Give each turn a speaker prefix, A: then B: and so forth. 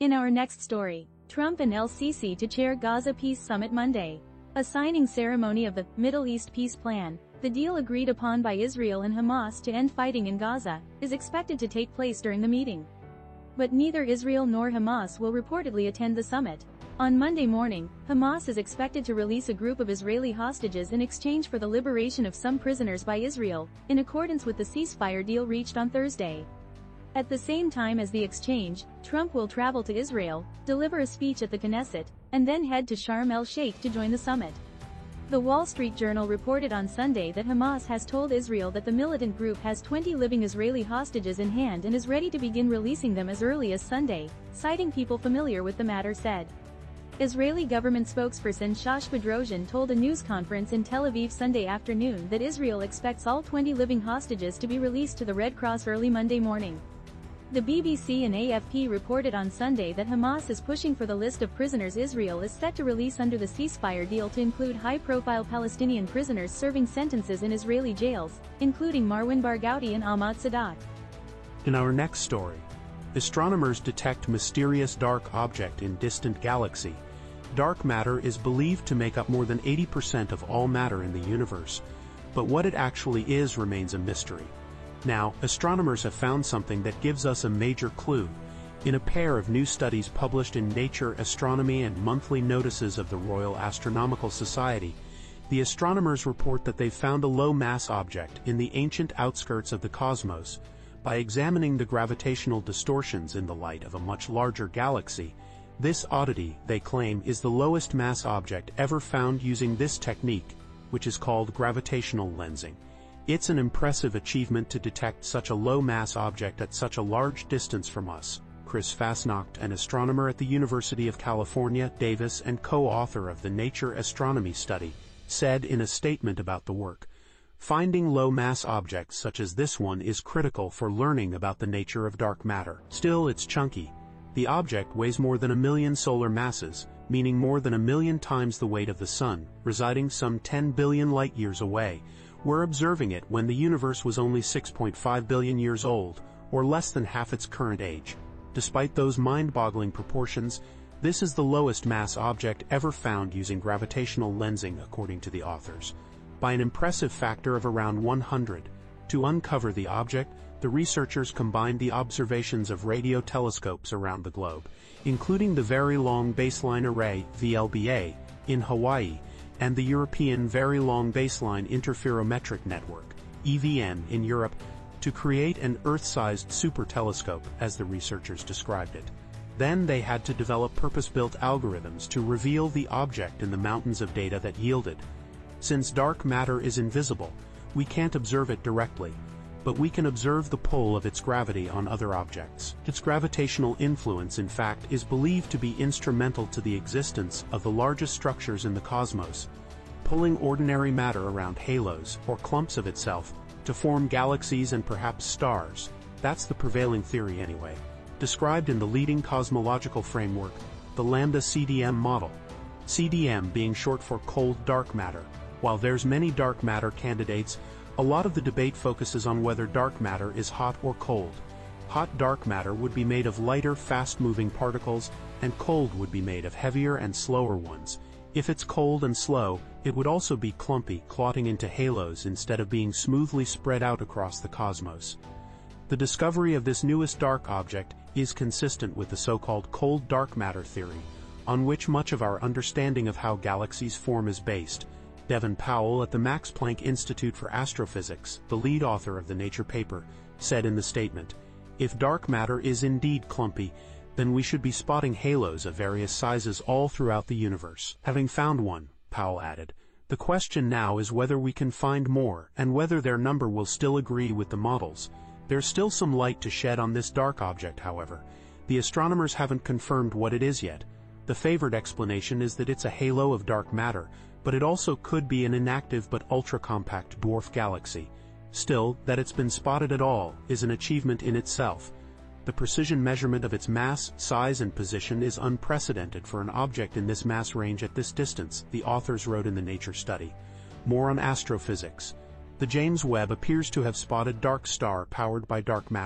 A: In our next story, Trump and el-Sisi to chair Gaza Peace Summit Monday. A signing ceremony of the Middle East Peace Plan, the deal agreed upon by Israel and Hamas to end fighting in Gaza, is expected to take place during the meeting. But neither Israel nor Hamas will reportedly attend the summit. On Monday morning, Hamas is expected to release a group of Israeli hostages in exchange for the liberation of some prisoners by Israel, in accordance with the ceasefire deal reached on Thursday. At the same time as the exchange, Trump will travel to Israel, deliver a speech at the Knesset, and then head to Sharm el-Sheikh to join the summit. The Wall Street Journal reported on Sunday that Hamas has told Israel that the militant group has 20 living Israeli hostages in hand and is ready to begin releasing them as early as Sunday, citing people familiar with the matter said. Israeli government spokesperson Shosh Bedrosian told a news conference in Tel Aviv Sunday afternoon that Israel expects all 20 living hostages to be released to the Red Cross early Monday morning. The BBC and AFP reported on Sunday that Hamas is pushing for the list of prisoners Israel is set to release under the ceasefire deal to include high-profile Palestinian prisoners serving sentences in Israeli jails, including Marwan Barghouti and Ahmad Sadat.
B: In our next story, astronomers detect mysterious dark object in distant galaxy. Dark matter is believed to make up more than 80% of all matter in the universe, but what it actually is remains a mystery. Now, astronomers have found something that gives us a major clue. In a pair of new studies published in Nature Astronomy and monthly notices of the Royal Astronomical Society, the astronomers report that they've found a low-mass object in the ancient outskirts of the cosmos. By examining the gravitational distortions in the light of a much larger galaxy, this oddity, they claim, is the lowest mass object ever found using this technique, which is called gravitational lensing. It's an impressive achievement to detect such a low-mass object at such a large distance from us, Chris Fasnacht, an astronomer at the University of California, Davis and co-author of the Nature Astronomy study, said in a statement about the work. Finding low-mass objects such as this one is critical for learning about the nature of dark matter. Still, it's chunky. The object weighs more than 1 million solar masses, meaning more than 1 million times the weight of the Sun, residing some 10 billion light-years away. We're observing it when the universe was only 6.5 billion years old, or less than half its current age. Despite those mind-boggling proportions, this is the lowest mass object ever found using gravitational lensing, according to the authors, by an impressive factor of around 100. To uncover the object, the researchers combined the observations of radio telescopes around the globe, including the Very Long Baseline Array (VLBA) in Hawaii, and the European Very Long Baseline Interferometric Network (EVN) in Europe, to create an Earth-sized super telescope, as the researchers described it. Then they had to develop purpose-built algorithms to reveal the object in the mountains of data that yielded. Since dark matter is invisible, we can't observe it directly, but we can observe the pull of its gravity on other objects. Its gravitational influence, in fact, is believed to be instrumental to the existence of the largest structures in the cosmos, pulling ordinary matter around halos, or clumps of itself, to form galaxies and perhaps stars. That's the prevailing theory anyway, described in the leading cosmological framework, the Lambda CDM model. CDM being short for cold dark matter. While there's many dark matter candidates, a lot of the debate focuses on whether dark matter is hot or cold. Hot dark matter would be made of lighter, fast-moving particles, and cold would be made of heavier and slower ones. If it's cold and slow, it would also be clumpy, clotting into halos instead of being smoothly spread out across the cosmos. The discovery of this newest dark object is consistent with the so-called cold dark matter theory, on which much of our understanding of how galaxies form is based. Devin Powell at the Max Planck Institute for Astrophysics, the lead author of the Nature paper, said in the statement, "If dark matter is indeed clumpy, then we should be spotting halos of various sizes all throughout the universe." Having found one, Powell added, the question now is whether we can find more and whether their number will still agree with the models. There's still some light to shed on this dark object, however. The astronomers haven't confirmed what it is yet. The favored explanation is that it's a halo of dark matter, but it also could be an inactive but ultra-compact dwarf galaxy. Still, that it's been spotted at all is an achievement in itself. The precision measurement of its mass, size and position is unprecedented for an object in this mass range at this distance, the authors wrote in the Nature study. More on astrophysics. The James Webb appears to have spotted dark star powered by dark matter.